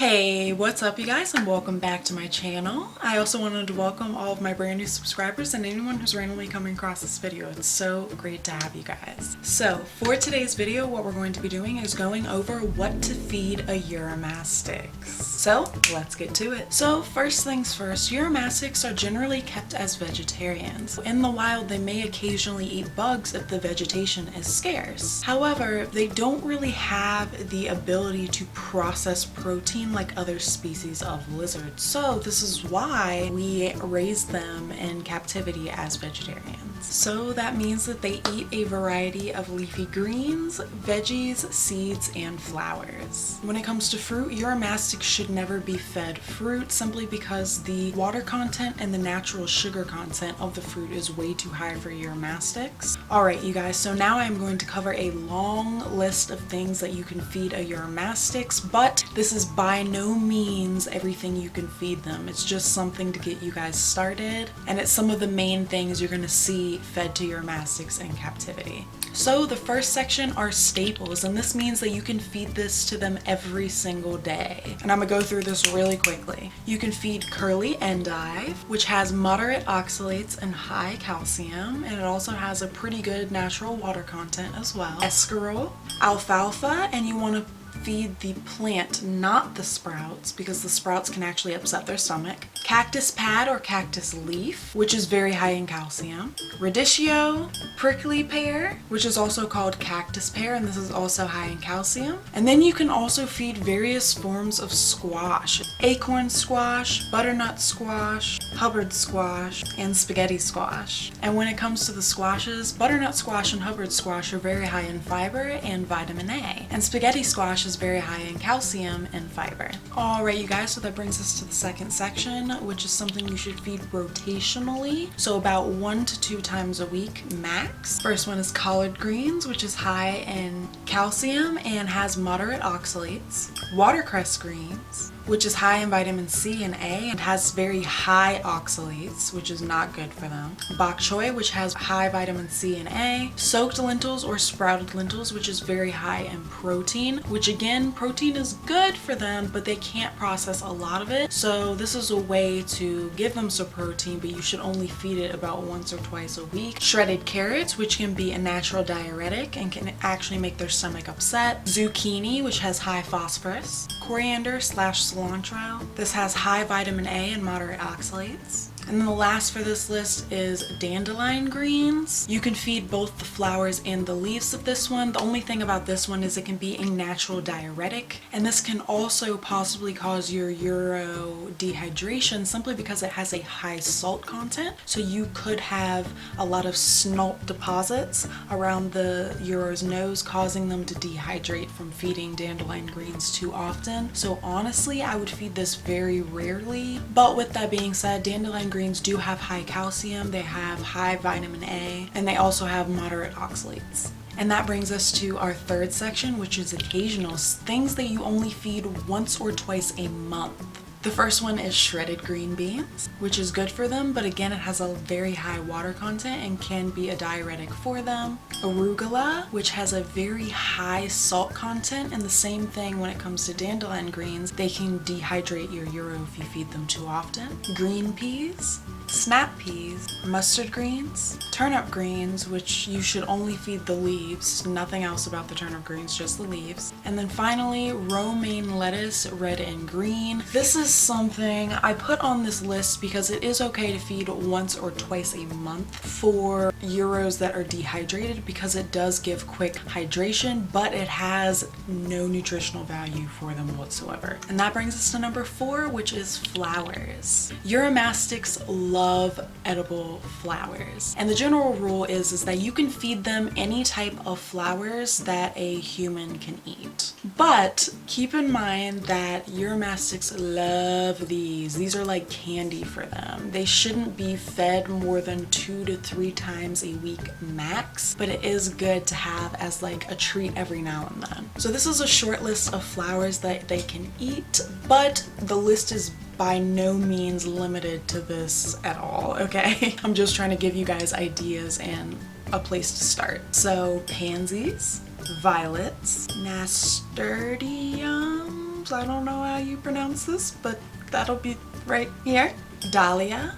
Hey, what's up you guys, and welcome back to my channel. I also wanted to welcome all of my brand new subscribers and anyone who's randomly coming across this video. It's so great to have you guys. So for today's video, what we're going to be doing is going over what to feed a Uromastyx. So let's get to it. So first things first, Uromastyx are generally kept as vegetarians. In the wild, they may occasionally eat bugs if the vegetation is scarce. However, they don't really have the ability to process protein like other species of lizards. So this is why we raise them in captivity as vegetarians. So that means that they eat a variety of leafy greens, veggies, seeds, and flowers. When it comes to fruit, Uromastyx should never be fed fruit simply because the water content and the natural sugar content of the fruit is way too high for Uromastyx. Alright you guys, so now I'm going to cover a long list of things that you can feed a Uromastyx, but this is by no means everything you can feed them. It's just something to get you guys started, and it's some of the main things you're going to see fed to Uromastyx in captivity. So the first section are staples, and this means that you can feed this to them every single day. And I'm gonna go through this really quickly. You can feed curly endive, which has moderate oxalates and high calcium, and it also has a pretty good natural water content as well. Escarole, alfalfa, and you want to feed the plant, not the sprouts, because the sprouts can actually upset their stomach. Cactus pad or cactus leaf, which is very high in calcium. Radicchio, prickly pear, which is also called cactus pear, and this is also high in calcium. And then you can also feed various forms of squash. Acorn squash, butternut squash, Hubbard squash, and spaghetti squash. And when it comes to the squashes, butternut squash and Hubbard squash are very high in fiber and vitamin A. And spaghetti squash is very high in calcium and fiber. Alright you guys, so that brings us to the second section, which is something you should feed rotationally, so about 1 to 2 times a week max. First one is collard greens, which is high in calcium and has moderate oxalates. Watercress greens, which is high in vitamin C and A and has very high oxalates, which is not good for them. Bok choy, which has high vitamin C and A. Soaked lentils or sprouted lentils, which is very high in protein, which again, protein is good for them, but they can't process a lot of it. So this is a way to give them some protein, but you should only feed it about once or twice a week. Shredded carrots, which can be a natural diuretic and can actually make their stomach upset. Zucchini, which has high phosphorus. Coriander / cilantro. This has high vitamin A and moderate oxalates. And then the last for this list is dandelion greens. You can feed both the flowers and the leaves of this one. The only thing about this one is it can be a natural diuretic, and this can also possibly cause your uro dehydration simply because it has a high salt content. So you could have a lot of smalt deposits around the uro's nose, causing them to dehydrate from feeding dandelion greens too often. So honestly, I would feed this very rarely. But with that being said, dandelion greens do have high calcium, they have high vitamin A, and they also have moderate oxalates. And that brings us to our third section, which is occasional, things that you only feed once or twice a month. The first one is shredded green beans, which is good for them, but again, it has a very high water content and can be a diuretic for them. Arugula, which has a very high salt content, and the same thing when it comes to dandelion greens, they can dehydrate your uro if you feed them too often. Green peas, snap peas, mustard greens, turnip greens, which you should only feed the leaves, nothing else about the turnip greens, just the leaves. And then finally, romaine lettuce, red and green. This is something I put on this list because it is okay to feed once or twice a month for uros that are dehydrated, because it does give quick hydration, but it has no nutritional value for them whatsoever. And that brings us to number 4, which is flowers. Uromastyx love edible flowers, and the general rule is that you can feed them any type of flowers that a human can eat. But keep in mind that Uromastyx love these. These are like candy for them. They shouldn't be fed more than 2 to 3 times a week max, but it is good to have as like a treat every now and then. So this is a short list of flowers that they can eat, but the list is by no means limited to this at all, okay? I'm just trying to give you guys ideas and a place to start. So pansies, violets, nasturtium, names. I don't know how you pronounce this, but that'll be right here. Dahlia,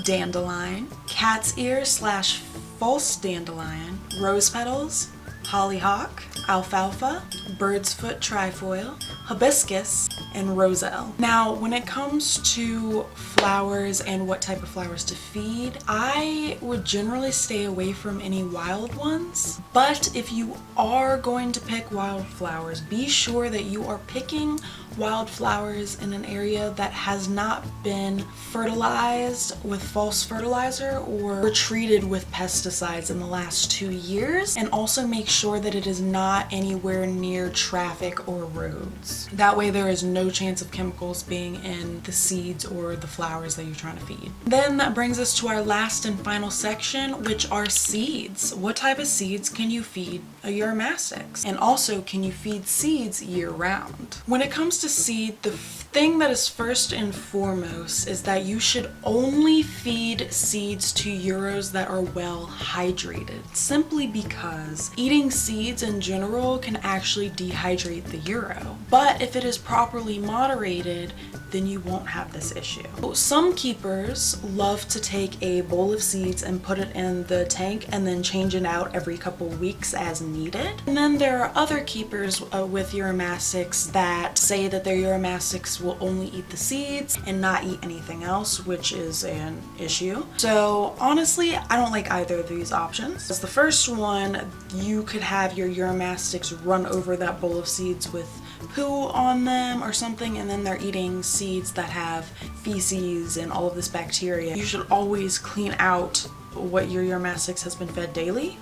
dandelion, cat's ear slash false dandelion, rose petals, hollyhock, alfalfa, bird's foot trifoil, hibiscus, and roselle. Now, when it comes to flowers and what type of flowers to feed, I would generally stay away from any wild ones. But if you are going to pick wildflowers, be sure that you are picking wildflowers in an area that has not been fertilized with false fertilizer or treated with pesticides in the last 2 years, and also make sure that it is not anywhere near traffic or roads. That way there is no chance of chemicals being in the seeds or the flowers that you're trying to feed. Then that brings us to our last and final section, which are seeds. What type of seeds can you feed a Uromastyx? And also, can you feed seeds year round? When it comes to seed, the thing that is first and foremost is that you should only feed seeds to Euros that are well hydrated, simply because eating seeds in general can actually dehydrate the Euro. But if it is properly moderated, then you won't have this issue. Some keepers love to take a bowl of seeds and put it in the tank and then change it out every couple weeks as needed. And then there are other keepers with Uromastyx that say that their Uromastyx will only eat the seeds and not eat anything else, which is an issue. So honestly, I don't like either of these options. As the first one, you could have your Uromastyx run over that bowl of seeds with poo on them or something, and then they're eating seeds that have feces and all of this bacteria. You should always clean out what your Uromastyx has been fed daily.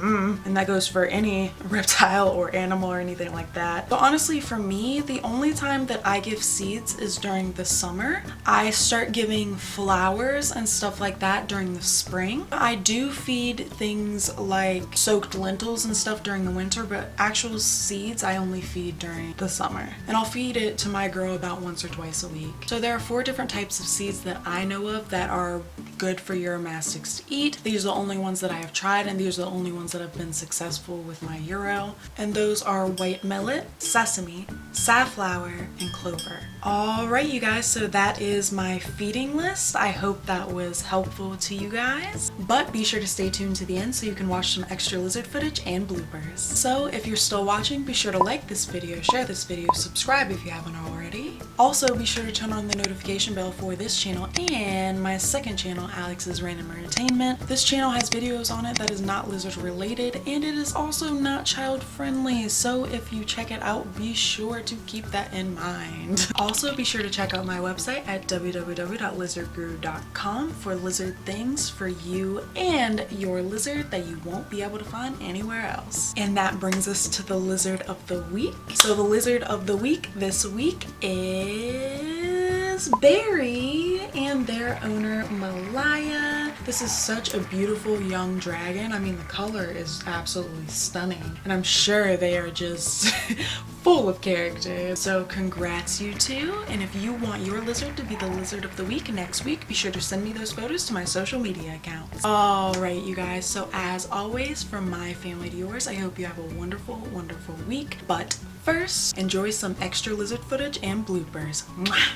And that goes for any reptile or animal or anything like that. But honestly, for me, the only time that I give seeds is during the summer. I start giving flowers and stuff like that during the spring. I do feed things like soaked lentils and stuff during the winter, but actual seeds I only feed during the summer. And I'll feed it to my girl about once or twice a week. So there are 4 different types of seeds that I know of that are good for Uromastyx to eat. These are the only ones that I have tried, and these are the only ones that have been successful with my Euro. And those are white millet, sesame, safflower, and clover. Alright you guys, so that is my feeding list. I hope that was helpful to you guys. But be sure to stay tuned to the end so you can watch some extra lizard footage and bloopers. So if you're still watching, be sure to like this video, share this video, subscribe if you haven't already. Also, be sure to turn on the notification bell for this channel and my second channel, Alex's Random Entertainment. This channel has videos on it that is not lizard related, and it is also not child friendly, so if you check it out, be sure to keep that in mind. Also, be sure to check out my website at www.lizardguru.com for lizard things for you and your lizard that you won't be able to find anywhere else. And that brings us to the lizard of the week. So the lizard of the week this week is Barry and their owner Malaya. This is such a beautiful young dragon. I mean, the color is absolutely stunning, and I'm sure they are just full of character. So congrats you two, and if you want your lizard to be the lizard of the week next week, be sure to send me those photos to my social media accounts. Alright you guys, so as always, from my family to yours, I hope you have a wonderful, wonderful week. But first, enjoy some extra lizard footage and bloopers. Mwah!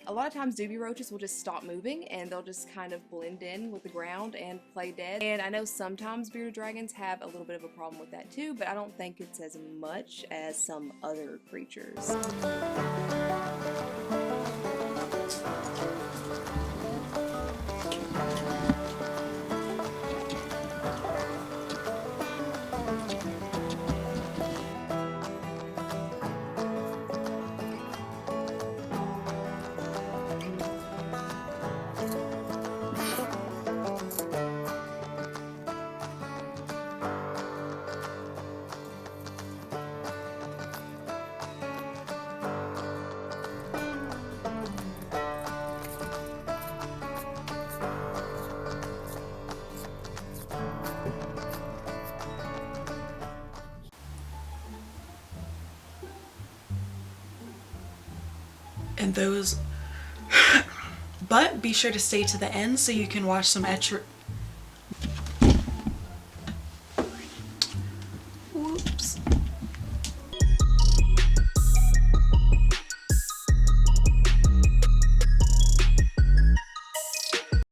A lot of times doobie roaches will just stop moving and they'll just kind of blend in with the ground and play dead. And I know sometimes bearded dragons have a little bit of a problem with that too, but I don't think it's as much as some other creatures. and those but be sure to stay to the end so you can watch some